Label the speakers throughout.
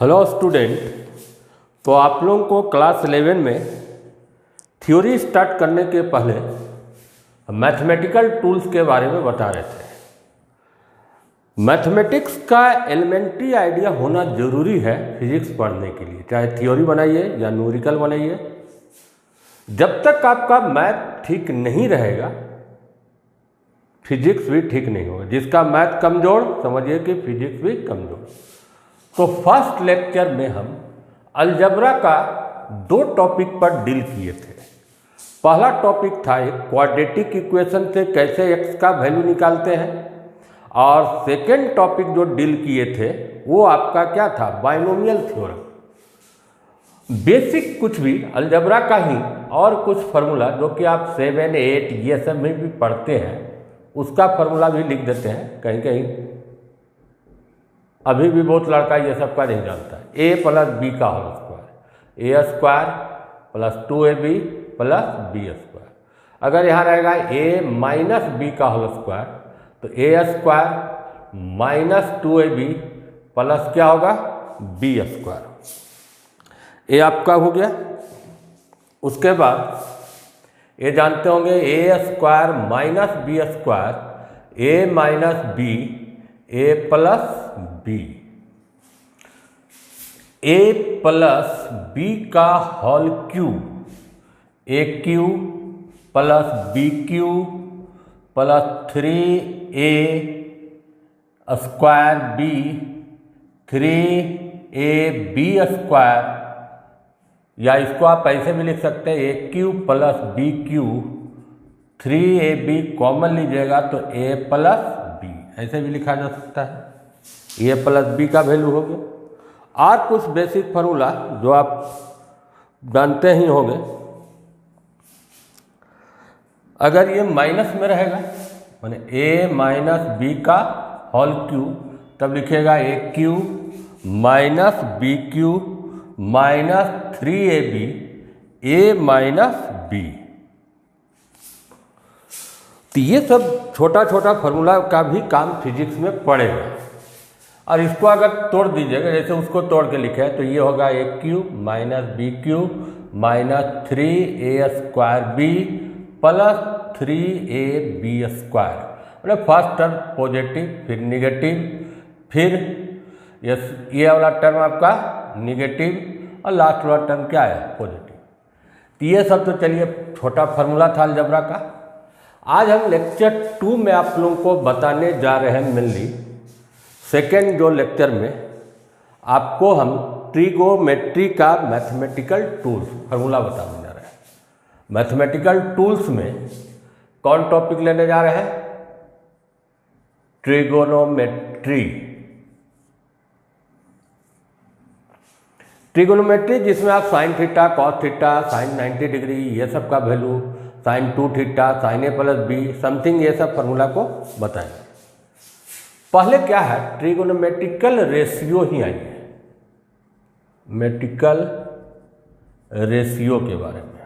Speaker 1: Hello student. तो आप लोगों को क्लास 11 में थ्योरी स्टार्ट करने के पहले मैथमेटिकल टूल्स के बारे में बता रहे थे। मैथमेटिक्स का एलिमेंट्री आइडिया होना ज़रूरी है फिजिक्स पढ़ने के लिए, चाहे थ्योरी बनाइए या न्यूमेरिकल बनाइए। जब तक आपका मैथ ठीक नहीं रहेगा फिजिक्स भी ठीक नहीं होगा। जिसका मैथ कमज़ोर समझिए कि फिजिक्स भी कमज़ोर। तो फर्स्ट लेक्चर में हम अलजेब्रा का दो टॉपिक पर डील किए थे। पहला टॉपिक था एक क्वाड्रेटिक इक्वेशन से कैसे एक्स का वैल्यू निकालते हैं, और सेकेंड टॉपिक जो डील किए थे वो आपका क्या था, बाइनोमियल थ्योरम। बेसिक कुछ भी अलजेब्रा का ही और कुछ फार्मूला जो कि आप 7, 8 ये सब में भी पढ़ते हैं, उसका फार्मूला भी लिख देते हैं कहीं कहीं। अभी भी बहुत लड़का ये सब का नहीं जानता है। a प्लस बी का whole square, a square plus 2ab plus b square. अगर यहाँ रहेगा a माइनस बी का होल स्क्वायर तो a square minus 2ab plus क्या होगा b स्क्वायर। ये आपका हो गया। उसके बाद ये जानते होंगे a square minus b square, a minus b a plus b, a plus B का whole cube, a cube plus b cube plus 3a square b, 3ab square, या इसको आप ऐसे भी लिख सकते हैं a cube plus b cube, 3ab common लीजिएगा तो a प्लस बी, ऐसे भी लिखा जा सकता है। ए प्लस बी का वैल्यू हो गया। और कुछ बेसिक फार्मूला जो आप जानते ही होंगे। अगर ये माइनस में रहेगा माने a माइनस बी का होल क्यूब, तब लिखिएगा a cube minus b cube minus 3ab a minus b. तो ये सब छोटा छोटा फार्मूला का भी काम फिजिक्स में पड़ेगा। और इसको अगर तोड़ दीजिएगा, जैसे उसको तोड़ के लिखे है, तो ये होगा a cube minus b cube minus 3a square b plus 3ab square. मतलब फर्स्ट टर्म पॉजिटिव, फिर निगेटिव, फिर ये वाला टर्म आपका निगेटिव, और लास्ट वाला टर्म क्या है पॉजिटिव। तो ये सब तो चलिए छोटा फार्मूला था अलजेब्रा का। आज हम लेक्चर 2 में आप लोगों को बताने जा रहे हैं। मेनली सेकेंड जो लेक्चर में आपको हम ट्रिगोमेट्री का मैथमेटिकल टूल्स फार्मूला बताने जा रहे हैं। मैथमेटिकल टूल्स में कौन टॉपिक लेने जा रहे हैं, ट्रिगोनोमेट्री। ट्रिगोनोमेट्री जिसमें आप sine theta, cos theta, sine 90 degree ये सब का value, sine 2 theta, sine a plus B something, ये सब फार्मूला को बताएंगे। पहले क्या है, ट्रिगोनोमेट्रिकल रेशियो ही आई है, मेट्रिकल रेशियो के बारे में।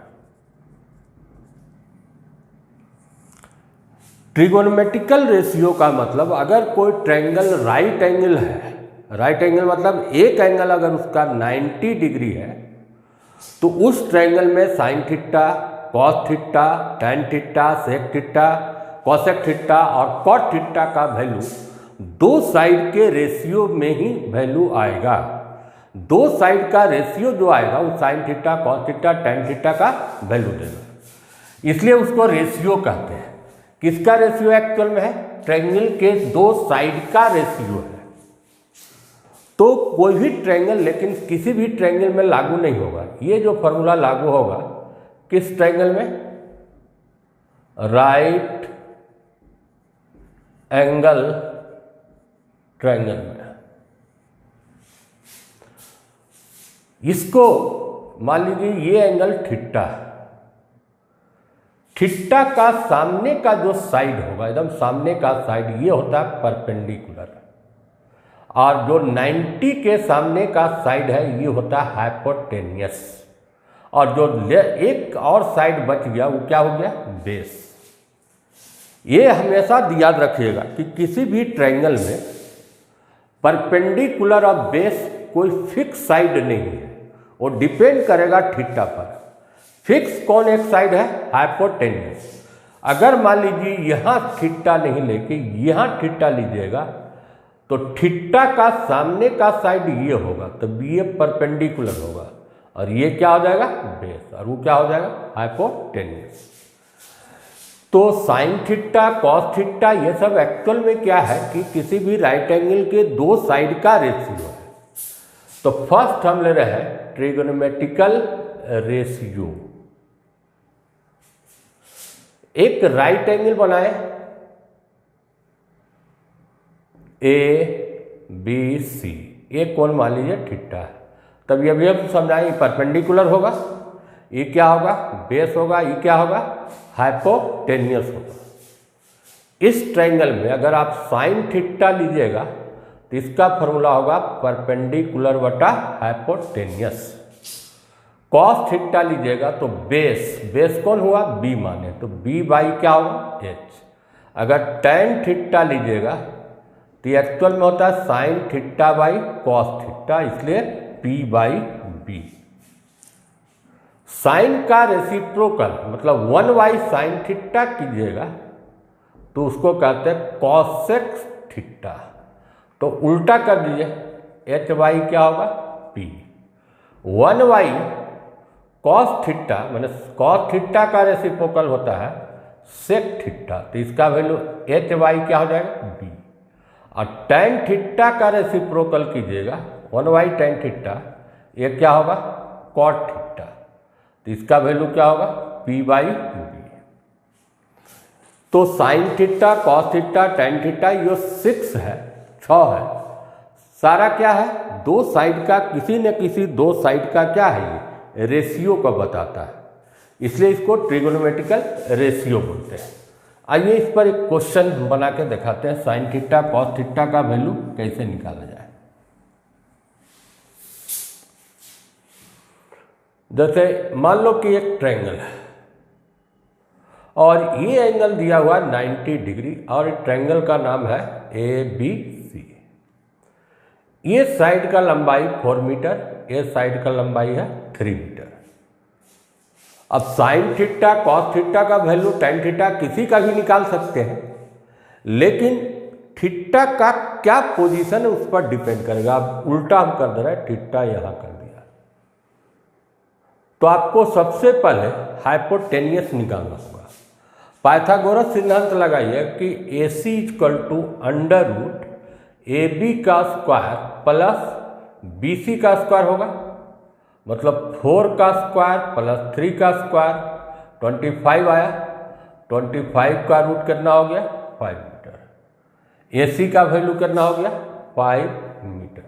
Speaker 1: ट्रिगोनोमेट्रिकल रेशियो का मतलब अगर कोई ट्रायंगल राइट एंगल है, राइट एंगल मतलब एक एंगल अगर उसका 90 डिग्री है, तो उस ट्रायंगल में sine theta, cos theta, tan theta, sec theta, cosec theta और कॉट थीटा का वैल्यू दो साइड के रेशियो में ही वैल्यू आएगा। दो साइड का रेशियो जो आएगा वो sign theta, cos theta, tan theta का वैल्यू देगा। इसलिए उसको रेशियो कहते हैं। किसका रेशियो एक्चुअल में है, ट्रायंगल के दो साइड का रेशियो है। तो कोई भी ट्रायंगल लेकिन किसी भी ट्रायंगल में लागू नहीं होगा। ये जो फार्मूला लागू होगा किस ट्रायंगल में, राइट एंगल ट्रायंगल में। इसको मान लीजिए ये एंगल थीटा है। थीटा का सामने का जो साइड होगा, एकदम सामने का साइड ये होता है परपेंडिकुलर, और जो 90 के सामने का साइड है ये होता है हाइपोटेनियस, और जो एक और साइड बच गया वो क्या हो गया, बेस। ये हमेशा याद रखिएगा कि किसी भी ट्रायंगल में परपेंडिकुलर और बेस कोई फिक्स साइड नहीं है, वो डिपेंड करेगा थीटा पर। फिक्स कौन एक साइड है? हाइपोटेन्यूस। अगर मान लीजिए यहाँ थीटा नहीं लेके यहाँ थीटा लीजिएगा तो थीटा का सामने का साइड ये होगा, तो ये परपेंडिकुलर होगा और ये क्या हो जाएगा? बेस, और वो क्या हो जाएगा? हाइपोटेन्यूस। तो साइन थीटा, कॉस थीटा, ये सब एक्चुअल में क्या है कि किसी भी राइट एंगल के दो साइड का रेशियो है। तो फर्स्ट हम ले रहे हैं ट्रिगोनोमेट्रिकल रेशियो। एक राइट एंगल बनाए ए बी सी, ये कोण मान लीजिए थीटा है। तब ये भी हम समझाएं परपेंडिकुलर होगा, ये क्या होगा? बेस होगा, ये क्या होगा? हाइपोटेन्यूस होगा। इस ट्रायंगल में अगर आप साइन थीटा लीजिएगा तो इसका फॉर्मूला होगा परपेंडिकुलर बटा हाइपोटेन्यूस। कॉस थीटा लीजिएगा तो बेस कौन हुआ? बी माने, तो बी बाई क्या होगा? एच। अगर टेन थीटा लीजिएगा तो एक्चुअल में होता है sine theta by cos theta, इसलिए पी बाई बी। साइन का रेसिप्रोकल मतलब 1 साइन थीटा कीजिएगा तो उसको कहते हैं कॉसेक थीटा। तो उल्टा कर दीजिए, एच वाई क्या होगा? पी। 1 कॉस थीटा मैंने कॉस थीटा का रेसिप्रोकल होता है सेक थीटा, तो इसका वैल्यू एच वाई क्या हो जाएगा? बी। और टेन थीटा का रेसिप्रोकल कीजिएगा 1 टेन थीटा, ये क्या होगा? कॉट थीटा, तो इसका वैल्यू क्या होगा? P by b. तो sine theta, cos theta, tan theta ये 6 है, 6 है। सारा क्या है? दो साइड का, किसी न किसी दो साइड का क्या है? ये रेशियो को बताता है, इसलिए इसको ट्रिगोनोमेट्रिकल रेशियो बोलते हैं। आइए इस पर एक क्वेश्चन बना के दिखाते हैं, साइन थीटा कॉस थीटा का वैल्यू कैसे निकाला जाए। जैसे मान लो कि एक ट्रायंगल है और ये एंगल दिया हुआ 90 डिग्री और ट्रायंगल का नाम है ए बी सी। ये साइड का लंबाई 4 मीटर, ये साइड का लंबाई है 3 मीटर। अब साइन थीटा कॉस थीटा का वैल्यू टेन थीटा किसी का भी निकाल सकते हैं, लेकिन थीटा का क्या पोजीशन है उस पर डिपेंड करेगा। अब उल्टा हम कर दे रहे हैं, थीटा यहां कर दिया तो आपको सबसे पहले हाइपोटेन्यूस निकालना होगा। पाइथागोरस सिद्धांत लगाइए कि A C equal to under root A B का स्क्वायर प्लस बी सी का स्क्वायर होगा, मतलब 4 का स्क्वायर प्लस 3 का स्क्वायर 25 आया। 25 का रूट कितना हो गया? 5 मीटर। ए सी का वैल्यू कितना हो गया? 5 मीटर।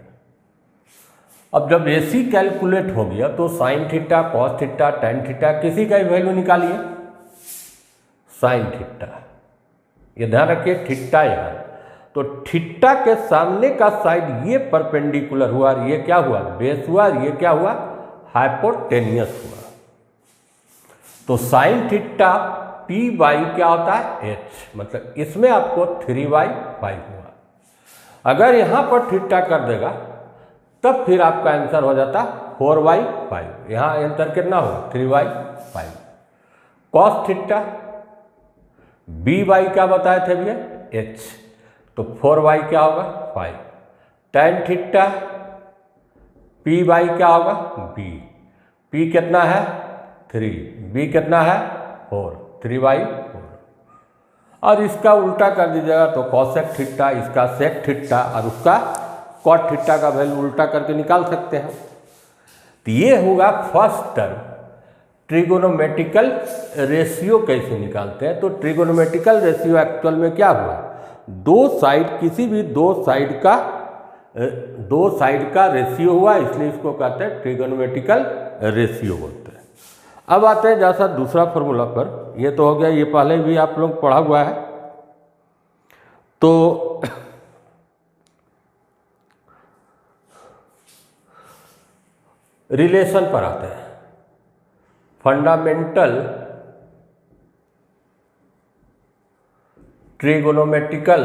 Speaker 1: अब जब ए सी कैलकुलेट हो गया तो sine theta cos theta tan theta किसी का ही वैल्यू निकालिए। साइन थीटा, ये ध्यान रखिए थीटा यहाँ, तो थीटा के सामने का साइड ये परपेंडिकुलर हुआ और ये क्या हुआ? बेस हुआ और ये क्या हुआ? हाइपोटेन्यूस हुआ। तो साइन थीटा पी बाई क्या होता है? एच, मतलब इसमें आपको 3/5 हुआ। अगर यहां पर थीटा कर देगा तब फिर आपका आंसर हो जाता 4/5। यहां आंसर कितना हुआ? 3/5। कॉस थीटा बी बाई क्या बताए थे भैया? एच, तो 4 क्या होगा? 5। टेन थीटा पी बाई क्या होगा? बी। पी कितना है? 3, बी कितना है? 4, 3/4। और इसका उल्टा कर दीजिएगा तो कॉसेक थीटा, इसका सेक थीटा और उसका कॉट थीटा का वैल्यू उल्टा करके निकाल सकते हैं। तो ये होगा फर्स्ट टर्म। ट्रिगोनोमेट्रिकल रेशियो कैसे निकालते हैं? तो ट्रिगोनोमेट्रिकल रेशियो एक्चुअल में क्या हुआ? दो साइड, किसी भी दो साइड का रेशियो हुआ, इसलिए इसको कहते हैं ट्रिगोनोमेट्रिकल रेशियो बोलते हैं। अब आते हैं जैसा दूसरा फॉर्मूला पर, ये तो हो गया, ये पहले भी आप लोग पढ़ा हुआ है। तो रिलेशन पर आते हैं। फंडामेंटल ट्रिगोनोमेट्रिकल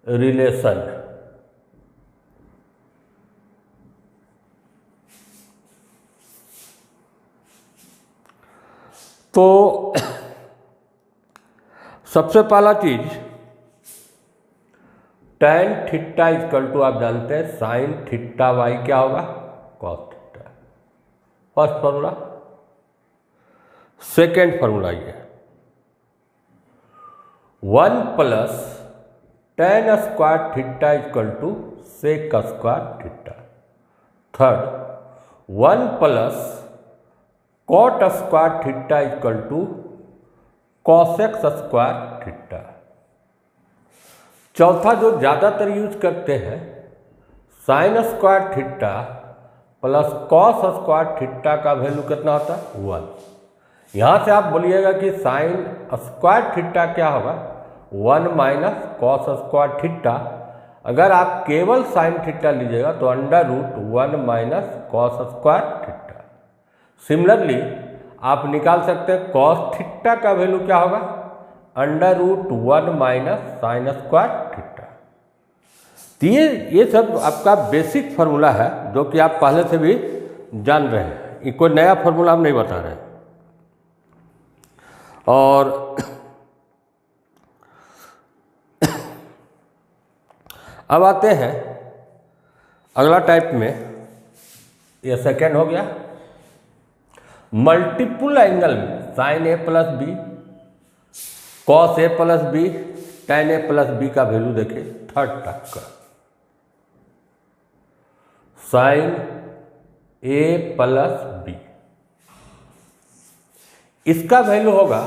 Speaker 1: रिलेशन तो सबसे पहला चीज tan थीटा इक्वल टू आप जानते हैं साइन थीटा वाई क्या होगा cos theta, first formula. Second formula ये 1 plus tan square theta equal to sec square theta. Third 1 plus cot square theta equal to cosec square theta. चौथा जो ज़्यादातर यूज करते हैं sine square theta plus cos square theta का value कितना होता है 1। यहाँ से आप बोलिएगा कि साइन स्क्वायर थीटा क्या होगा 1 माइनस कॉस स्क्वायर थीटा। अगर आप केवल साइन थीटा लीजिएगा तो under root 1 minus cos square theta. Similarly आप निकाल सकते हैं कॉस थीटा का वैल्यू क्या होगा under root 1 minus sine square theta. तो ये सब आपका बेसिक फार्मूला है जो कि आप पहले से भी जान रहे हैं, ये कोई नया फार्मूला हम नहीं बता रहे हैं। और अब आते हैं अगला टाइप में, ये सेकेंड हो गया। मल्टीपल एंगल में sine a plus b cos a plus b tan a plus B का वैल्यू देखिए थर्ड टाइप का साइन ए प्लस बी, इसका वैल्यू होगा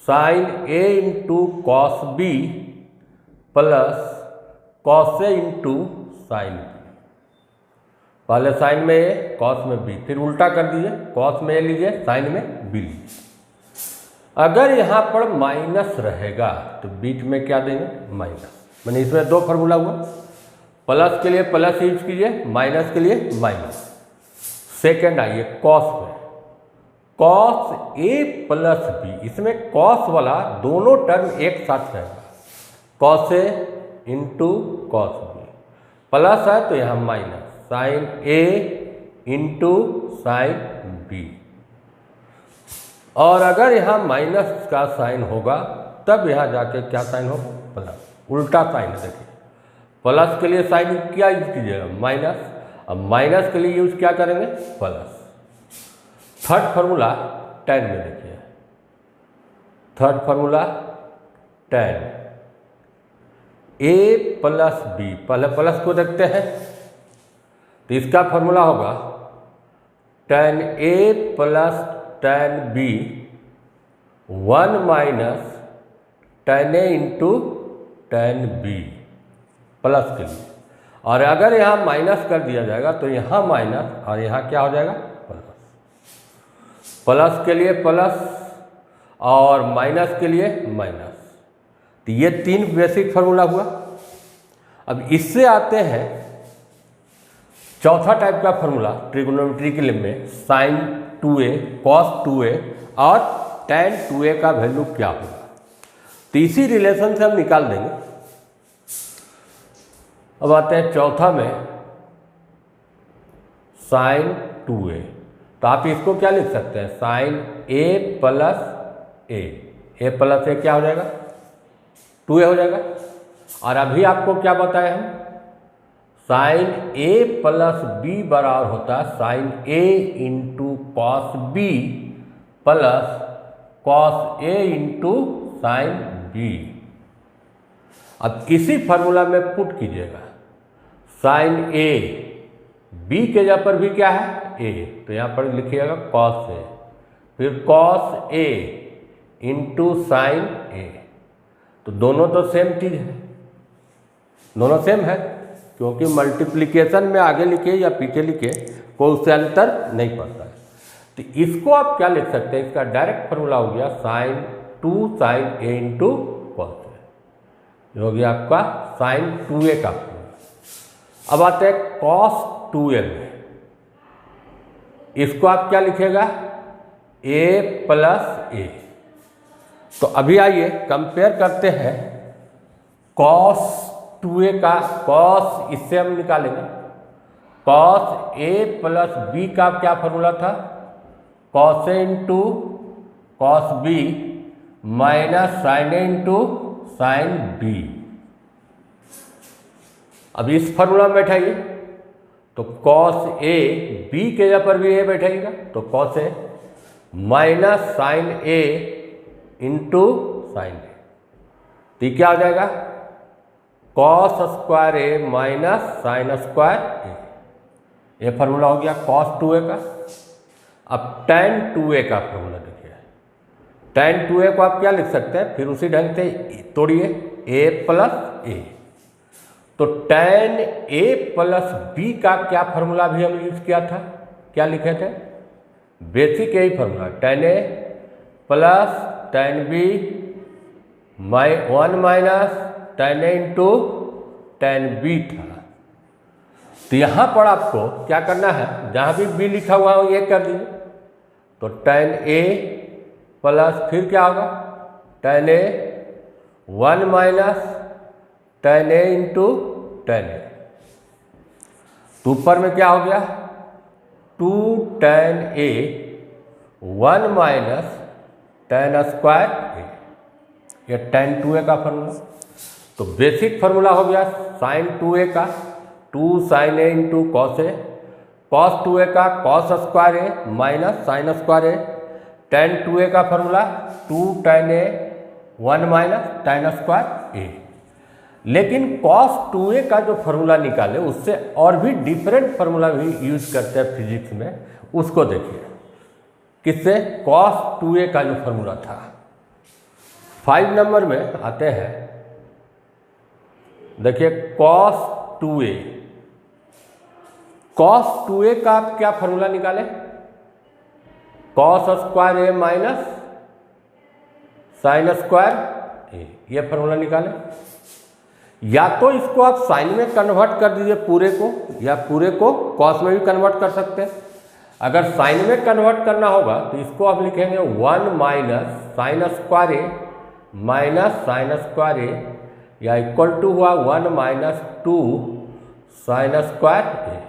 Speaker 1: sine a into cos b plus cos a into sine b. पहले sine में a cos में B, फिर उल्टा कर दीजिए कॉस में ए लीजिए साइन में बी लीजिए। अगर यहाँ पर माइनस रहेगा तो बीच में क्या देंगे माइनस, मैंने इसमें दो फार्मूला हुआ, प्लस के लिए प्लस यूज कीजिए माइनस के लिए माइनस। सेकेंड आइए कॉस में, कॉस ए प्लस बी, इसमें कॉस वाला दोनों टर्म एक साथ रहेगा cos a into cos b, plus है तो यहाँ minus sine a into sine B. और अगर यहाँ माइनस का साइन होगा तब यहाँ जाके क्या साइन होगा प्लस, उल्टा साइन देखिए। प्लस के लिए साइन क्या यूज कीजिएगा माइनस, अब माइनस के लिए यूज क्या करेंगे प्लस। थर्ड फार्मूला tan में देखिए, third formula tan a plus B, पहले प्लस को देखते हैं तो इसका फार्मूला होगा tan a plus tan b 1 minus tan a into tan b plus के लिए। और अगर यहाँ माइनस कर दिया जाएगा तो यहाँ माइनस और यहाँ क्या हो जाएगा प्लस। प्लस के लिए प्लस और माइनस के लिए माइनस। तो ये तीन बेसिक फार्मूला हुआ। अब इससे आते हैं चौथा टाइप का फार्मूला ट्रिगोनोमेट्री के लिए में साइन 2a कॉस 2a और tan 2a का वैल्यू क्या होगा। तो इसी रिलेशन से हम निकाल देंगे। अब आते हैं चौथा में साइन 2a, तो आप इसको क्या लिख सकते हैं sine a plus a plus a क्या हो जाएगा 2a हो जाएगा। और अभी आपको क्या बताया हम साइन a प्लस b बराबर होता है sine a into cos b plus cos a into sine b। अब इसी फार्मूला में पुट कीजिएगा साइन a, b के जगह पर भी क्या है a, तो यहाँ पर लिखिएगा कॉस a, फिर cos a into sign a। तो दोनों तो सेम चीज है, दोनों सेम है, क्योंकि मल्टीप्लिकेशन में आगे लिखे या पीछे लिखे कोई उससे अंतर नहीं पड़ता है। तो इसको आप क्या लिख सकते हैं, इसका डायरेक्ट फार्मूला हो गया sine 2 sine a into cos a, जो हो गया आपका साइन 2a का फार्मूला। अब आते हैं कॉस 2a में, इसको आप क्या लिखेगा a प्लस a। तो अभी आइए कंपेयर करते हैं कॉस 2a का कॉस, इससे हम निकालेंगे कॉस a प्लस बी का क्या फॉर्मूला था, cos a into cos b minus sine a into sine b. अब इस फॉर्मूला में बैठाइए तो कॉस ए, बी के जगह पर भी ए बैठेगा तो cos A minus sine a into sign ए, तो ये क्या हो जाएगा, cos square a minus sine square ए। ये फार्मूला हो गया कॉस 2a का। अब tan 2a का फार्मूला देखिए, tan 2a को आप क्या लिख सकते हैं, फिर उसी ढंग से तोड़िए a प्लस ए, तो tan a प्लस b का क्या फार्मूला भी हम यूज किया था, क्या लिखे थे, बेसिक यही formula tan a plus tan b 1 minus tan a into tan b था। तो यहाँ पर आपको क्या करना है, जहाँ भी b लिखा हुआ हो ये कर दीजिए, तो tan a प्लस फिर क्या होगा tan a 1 minus tan a into tan a, तो ऊपर में क्या हो गया 2 tan a 1 minus tan square a, यह tan 2a का फार्मूला। तो बेसिक फार्मूला हो गया साइन 2a का 2 sine a into cos a, cos 2a का cos square a minus sine square a, tan 2a का formula 2 tan a 1 minus tan square a. लेकिन cos 2a का जो फार्मूला निकाले उससे और भी डिफरेंट फार्मूला भी यूज करते हैं फिजिक्स में, उसको देखिए किससे, cos 2a का जो फार्मूला था। 5 नंबर में आते हैं, देखिए cos 2a, cos 2a का आप क्या फार्मूला निकाले, cos square a minus sine square ए, ये फार्मूला निकाले। या तो इसको आप साइन में कन्वर्ट कर दीजिए पूरे को, या पूरे को कॉस में भी कन्वर्ट कर सकते हैं। अगर साइन में कन्वर्ट करना होगा तो इसको आप लिखेंगे 1 minus sine square a minus sine square ए, या इक्वल टू हुआ 1 माइनस 2 साइन स्क्वायर ए।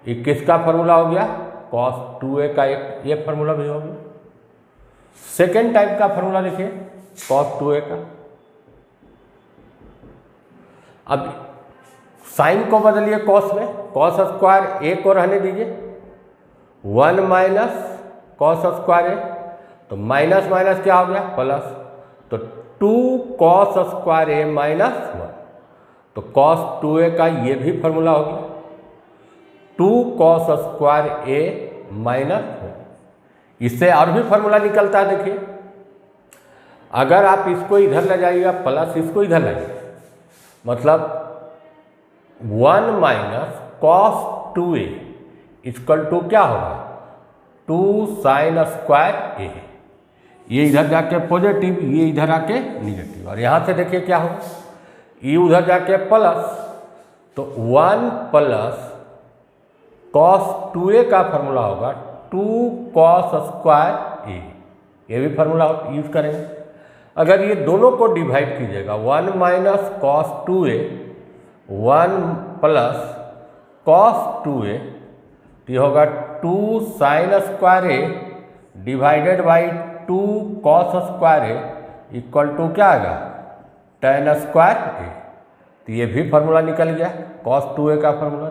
Speaker 1: ये किसका फार्मूला हो गया, cos 2a का एक ये फार्मूला भी हो गया। सेकेंड टाइप का फार्मूला लिखिए cos 2a का। अब साइन को बदलिए कॉस में, कॉस स्क्वायर ए को रहने दीजिए 1 माइनस कॉस स्क्वायर ए, तो माइनस माइनस क्या हो गया प्लस, तो 2 कॉस स्क्वायर ए माइनस 1, तो cos 2a का ये भी फार्मूला हो गया 2 कॉस स्क्वायर ए माइनस 1। इससे और भी फार्मूला निकलता है, देखिए अगर आप इसको इधर ले जाइएगा प्लस इसको इधर ले जाइए, मतलब 1 minus cos 2a equal to क्या होगा 2 साइन स्क्वायर ए, ये इधर जाके पॉजिटिव, ये इधर आके निगेटिव, और यहाँ से देखिए क्या होगा, ये उधर जाके प्लस, तो 1 प्लस कॉस 2a का फार्मूला होगा 2 कॉस स्क्वायर ए, ये भी फार्मूला यूज करेंगे। अगर ये दोनों को डिवाइड कीजिएगा 1 minus cos 2a 1 plus cos 2a, तो ये होगा 2 sine square A divided by 2 cos square A equal to क्या आएगा tan स्क्वायर ए। तो ये भी फार्मूला निकल गया cos 2a का फार्मूला।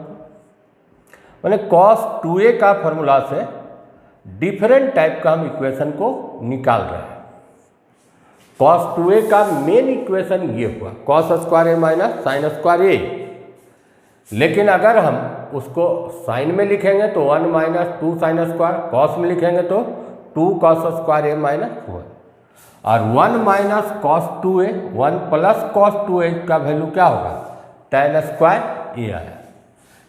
Speaker 1: मैंने cos 2a का फार्मूला से डिफरेंट टाइप का हम इक्वेशन को निकाल रहे हैं। cos 2a का मेन इक्वेशन ये हुआ cos square a minus sine square a, लेकिन अगर हम उसको साइन में लिखेंगे तो 1 माइनस 2 साइन स्क्वायर, कॉस में लिखेंगे तो 2 कॉस स्क्वायर ए माइनस 1, और 1 minus cos 2a 1 plus cos 2a का वैल्यू क्या होगा tan स्क्वायर ए आया।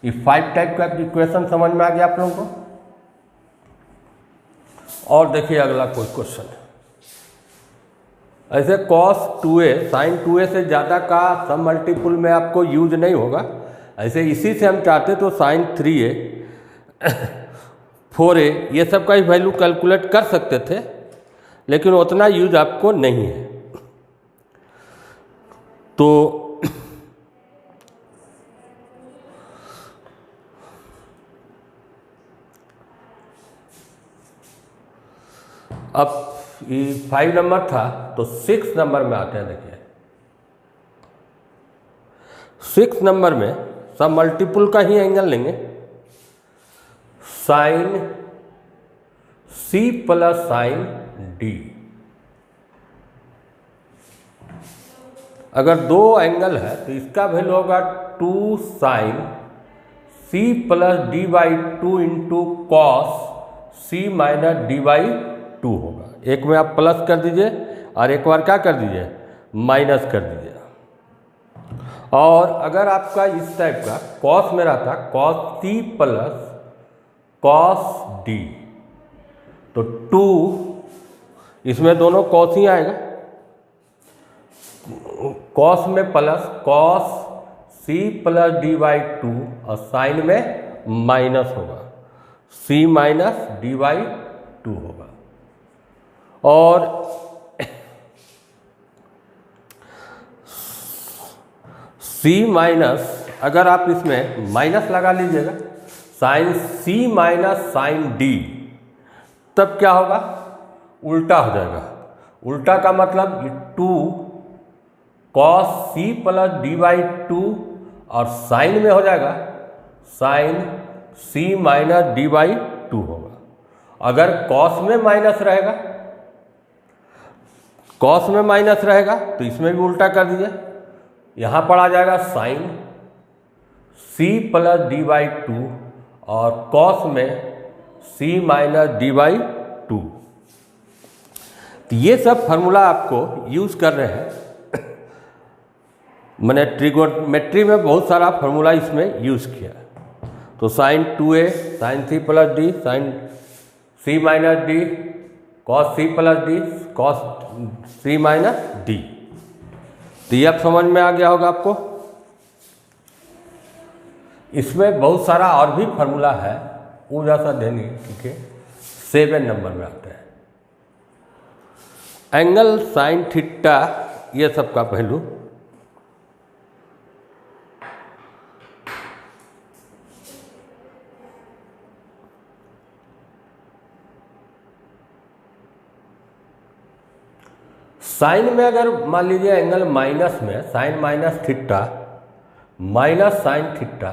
Speaker 1: ये 5 टाइप का इक्वेशन समझ में आ गया आप लोगों को। और देखिए अगला कोई क्वेश्चन है, ऐसे cos 2a sin 2a से ज़्यादा का सब मल्टीपुल में आपको यूज नहीं होगा। ऐसे इसी से हम चाहते तो sin 3a 4a ये सब का ही वैल्यू कैलकुलेट कर सकते थे, लेकिन उतना यूज आपको नहीं है। तो अब ये 5 नंबर था, तो 6 नंबर में आते हैं। देखिए 6 नंबर में सब मल्टीपल का ही एंगल लेंगे। Sine C plus sine D। अगर दो एंगल है तो इसका वैल्यू होगा 2 sine C plus D by 2 into cos C minus D by 2 होगा। एक में आप प्लस कर दीजिए और एक बार क्या कर दीजिए, माइनस कर दीजिए। और अगर आपका इस टाइप का कॉस में रहता cos C plus cos D, तो 2 इसमें दोनों कॉस ही आएगा, कॉस में plus cos C plus D by 2 और साइन में माइनस होगा, C माइनस D बाई 2 होगा। और C माइनस, अगर आप इसमें माइनस लगा लीजिएगा, sine C minus sine D, तब क्या होगा, उल्टा हो जाएगा। उल्टा का मतलब 2 cos C plus D by 2 और साइन में हो जाएगा sine C minus D by 2 होगा। अगर कॉस में माइनस रहेगा, कॉस में माइनस रहेगा तो इसमें भी उल्टा कर दीजिए। यहाँ पर आ जाएगा sine C plus D by 2 और कॉस में C माइनस D बाई 2। तो ये सब फार्मूला आपको यूज कर रहे हैं। मैंने ट्रिगोनोमेट्री में बहुत सारा फार्मूला इसमें यूज किया। तो sine 2a sine C plus D sine C minus D cos C plus D cos C minus D। तो ये अब समझ में आ गया होगा आपको। इसमें बहुत सारा और भी फार्मूला है, वो जैसा देनी, ठीक है। 7 नंबर में आते हैं एंगल साइन थीटा, ये सब का पहलू। साइन में अगर मान लीजिए एंगल माइनस में, sine minus theta minus sine theta,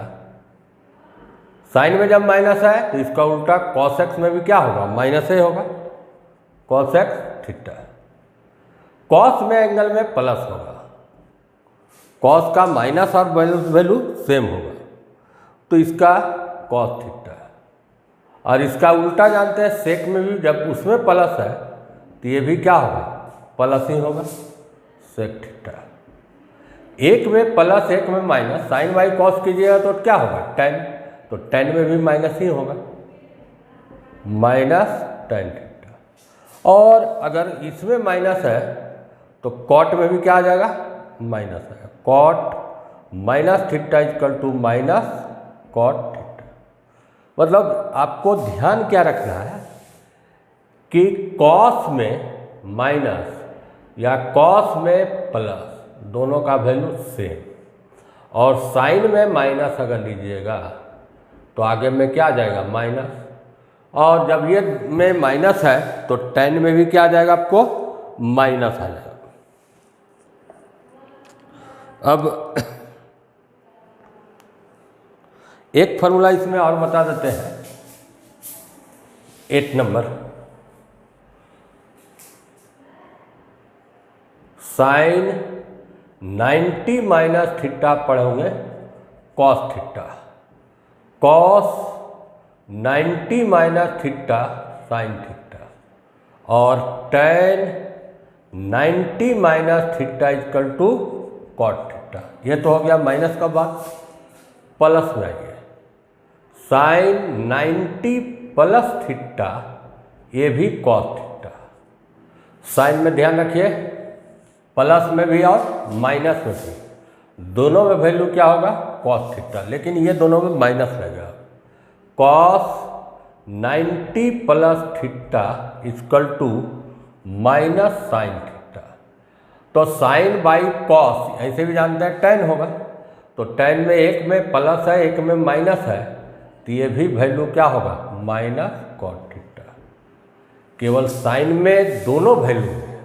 Speaker 1: sine में जब माइनस है तो इसका उल्टा कॉस एक्स में भी क्या होगा, माइनस ही होगा, कॉस एक्स थीटा। कॉस में एंगल में प्लस होगा, कॉस का माइनस और वैल्यू सेम होगा, तो इसका कॉस थीटा। और इसका उल्टा जानते हैं सेक में भी जब उसमें प्लस है तो ये भी क्या होगा, प्लस ही होगा, सेक थीटा। एक में प्लस एक में माइनस, साइन बाई कॉस कीजिएगा तो क्या होगा, टेन, तो टेन में भी माइनस ही होगा, माइनस टेन थीटा। और अगर इसमें माइनस है तो कॉट में भी क्या आ जाएगा, माइनस है, cot minus theta equal to minus cot theta. मतलब आपको ध्यान क्या रखना है कि कॉस में माइनस या कॉस में प्लस दोनों का वैल्यू सेम, और साइन में माइनस अगर लीजिएगा तो आगे में क्या आ जाएगा, माइनस। और जब ये में माइनस है तो टेन में भी क्या आ जाएगा, आपको माइनस आ जाएगा। अब एक फार्मूला इसमें और बता देते हैं, 8 नंबर। साइन 90 माइनस थीटा पढ़े होंगे cos theta, cos 90 minus theta sine theta, और tan 90 minus theta equal to cot theta. ये तो हो गया माइनस का बात, प्लस में आइए, साइन 90 प्लस थीटा, ये भी कॉस थीटा। साइन में ध्यान रखिए, प्लस में भी और माइनस में भी, दोनों में वैल्यू क्या होगा, कॉस थीटा, लेकिन ये दोनों में माइनस लगेगा। Cos 90 plus theta equal to minus sine theta. तो साइन बाई कॉस ऐसे भी जानते हैं टेन होगा, तो टेन में एक में प्लस है एक में माइनस है, तो ये भी वैल्यू क्या होगा माइनस कॉट थीटा। केवल साइन में दोनों वैल्यू है,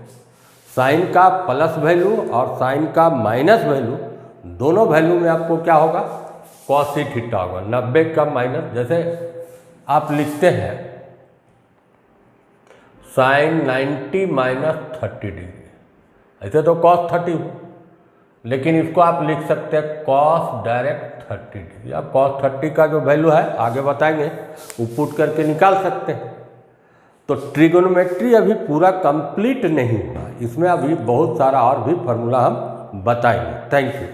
Speaker 1: साइन का प्लस वैल्यू और साइन का माइनस वैल्यू, दोनों वैल्यू में आपको क्या होगा कॉस ही थीटा होगा। 90 का माइनस, जैसे आप लिखते हैं साइन 90 माइनस 30 डिग्री, ऐसे तो कॉस 30 हो, लेकिन इसको आप लिख सकते हैं कॉस डायरेक्ट 30 डिग्री। अब कॉस 30 का जो वैल्यू है आगे बताएंगे, वो पुट करके निकाल सकते हैं। तो ट्रिगोनोमेट्री अभी पूरा कंप्लीट नहीं हुआ, इसमें अभी बहुत सारा और भी फार्मूला हम बताएंगे। Thank you.